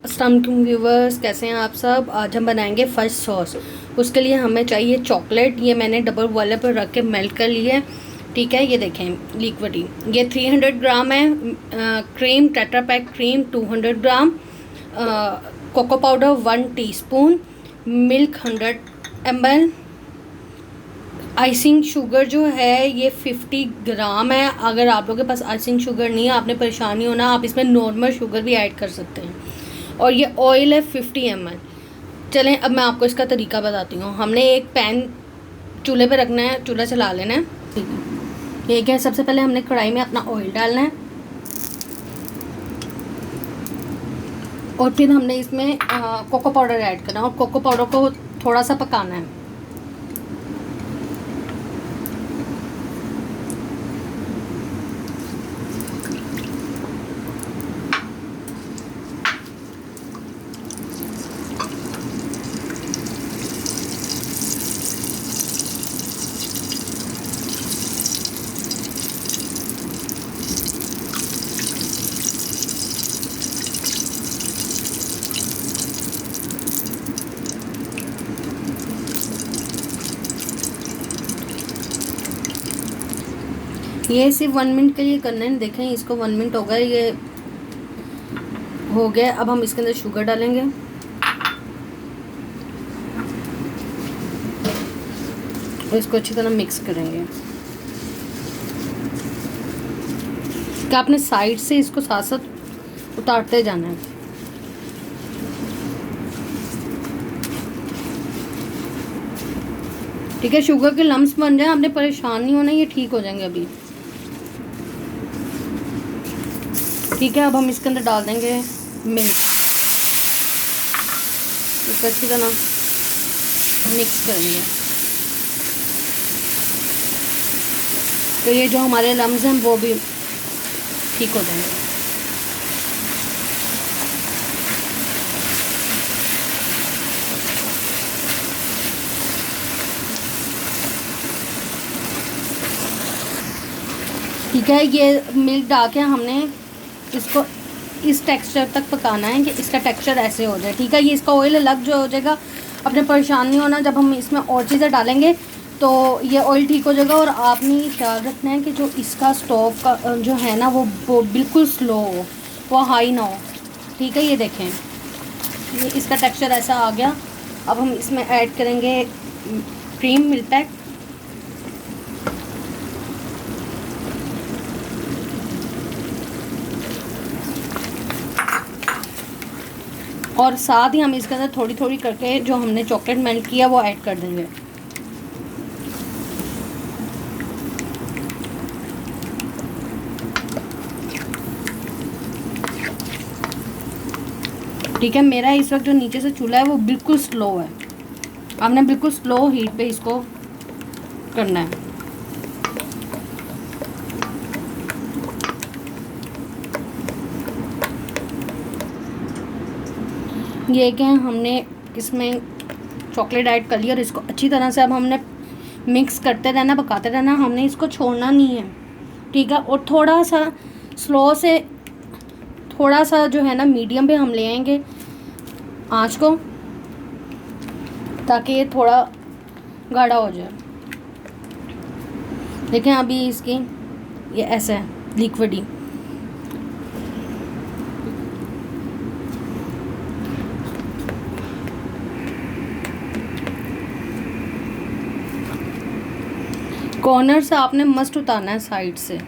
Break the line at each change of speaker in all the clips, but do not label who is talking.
अस्सलाम वालेकुम व्यूवर्स, कैसे हैं आप सब। आज हम बनाएंगे फ़ज सॉस। उसके लिए हमें चाहिए चॉकलेट। ये मैंने डबल बॉयलर पर रख के मेल्ट कर लिया है। ठीक है, ये देखें लिक्विड ही। ये 300 ग्राम है। Cream tetra pack cream 200 gram. Cocoa powder 1 teaspoon. Milk 100 ml। Icing sugar जो है ये 50 ग्राम है। अगर आप लोगों के पास आइसिंग शुगर नहीं है, आपने परेशानी होना, आप इसमें नॉर्मल शुगर भी ऐड कर सकते हैं। और ये ऑयल है 50 ml। चलें अब मैं आपको इसका तरीका बताती हूँ। हमने एक पैन चूल्हे पे रखना है, चूल्हा चला लेना है। ठीक है, ये क्या है, सबसे पहले हमने कढ़ाई में अपना ऑयल डालना है और फिर हमने इसमें कोको पाउडर ऐड करना है और कोको पाउडर को थोड़ा सा पकाना है। ये सिर्फ 1 मिनट के लिए करना है। देखें इसको 1 मिनट हो गया, ये हो गया। अब हम इसके अंदर शुगर डालेंगे और इसको अच्छी तरह मिक्स करेंगे। कि आपने साइड से इसको साथ साथ उतारते जाना है। ठीक है, शुगर के लम्स बन जाए, आपने परेशान नहीं होना, ये ठीक हो जाएंगे अभी। ठीक है, अब हम इसके अंदर डाल देंगे मिल्क। इसको अच्छी तरह मिक्स करेंगे। तो ये जो हमारे लम्स हैं वो भी ठीक हो जाएंगे। ठीक है, ये मिल्क डाल के हमने इसको इस टेक्सचर तक पकाना है कि इसका टेक्सचर ऐसे हो जाए। ठीक है, ये इसका ऑयल अलग जो हो जाएगा, अपने परेशान नहीं होना। जब हम इसमें और चीज़ें डालेंगे तो ये ऑयल ठीक हो जाएगा। और आपने ख्याल रखना है कि जो इसका स्टोव का जो है ना वो बिल्कुल स्लो हो, वो हाई ना हो। ठीक है, ये देखें ये इसका टेक्सचर ऐसा आ गया। अब हम इसमें ऐड करेंगे क्रीम मिल्क पैक। और साथ ही हम इसके अंदर थोड़ी थोड़ी करके जो हमने चॉकलेट मेल्ट किया वो ऐड कर देंगे। ठीक है, मेरा इस वक्त जो नीचे से चूल्हा है वो बिल्कुल स्लो है। आपने बिल्कुल स्लो हीट पे इसको करना है। ये क्या है, हमने इसमें चॉकलेट ऐड कर लिया और इसको अच्छी तरह से अब हमने मिक्स करते रहना, पकाते रहना। हमने इसको छोड़ना नहीं है। ठीक है, और थोड़ा सा स्लो से, थोड़ा सा जो है ना मीडियम पे हम ले आएंगे आँच को, ताकि ये थोड़ा गाढ़ा हो जाए। देखें अभी इसकी ये ऐसा है लिक्विड ही। कॉर्नर से आपने मस्ट उतारना है, साइड से।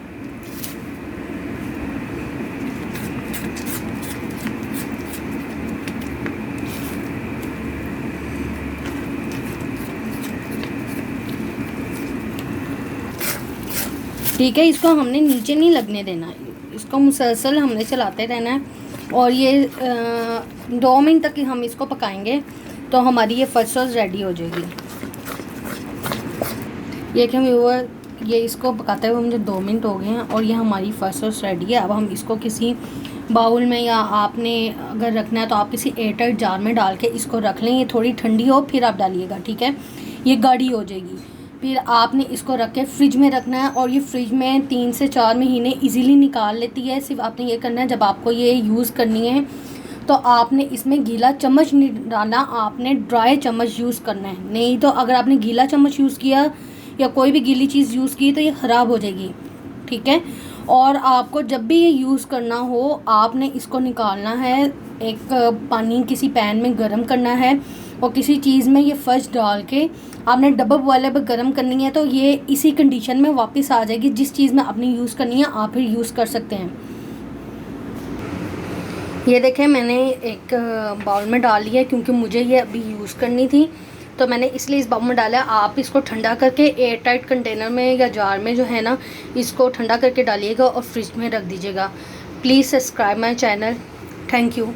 ठीक है, इसको हमने नीचे नहीं लगने देना, इसको मुसलसल हमने चलाते रहना है। और ये 2 मिनट तक ही हम इसको पकाएंगे तो हमारी ये फ़ज सॉस रेडी हो जाएगी। ये कि व्यूअर, ये इसको पकाते हुए मुझे 2 मिनट हो गए हैं और ये हमारी फ़ज सॉस रेडी है। अब हम इसको किसी बाउल में, या आपने अगर रखना है तो आप किसी एयरटाइट जार में डाल के इसको रख लें। ये थोड़ी ठंडी हो फिर आप डालिएगा। ठीक है, ये गाढ़ी हो जाएगी। फिर आपने इसको रख के फ्रिज में रखना है और ये फ्रिज में 3 से 4 महीने इजीली निकाल लेती है। सिर्फ आपने ये करना है, जब आपको ये यूज़ करनी है तो आपने इसमें गीला चम्मच नहीं डालना, आपने ड्राई चम्मच यूज़ करना है। नहीं तो अगर आपने गीला चम्मच यूज़ किया या कोई भी गीली चीज़ यूज़ की तो ये ख़राब हो जाएगी, ठीक है। और आपको जब भी ये यूज़ करना हो आपने इसको निकालना है, एक पानी किसी पैन में गर्म करना है और किसी चीज़ में ये फर्स्ट डाल के आपने डबल बॉयलर पर गर्म करनी है, तो ये इसी कंडीशन में वापस आ जाएगी। जिस चीज़ में आपने यूज़ करनी है आप फिर यूज़ कर सकते हैं। ये देखें मैंने एक बाउल में डाल लिया है क्योंकि मुझे ये अभी यूज़ करनी थी, तो मैंने इसलिए इस बाउल में डाला है। आप इसको ठंडा करके एयर टाइट कंटेनर में या जार में जो है ना, इसको ठंडा करके डालिएगा और फ्रिज में रख दीजिएगा। Please subscribe my channel. Thank you.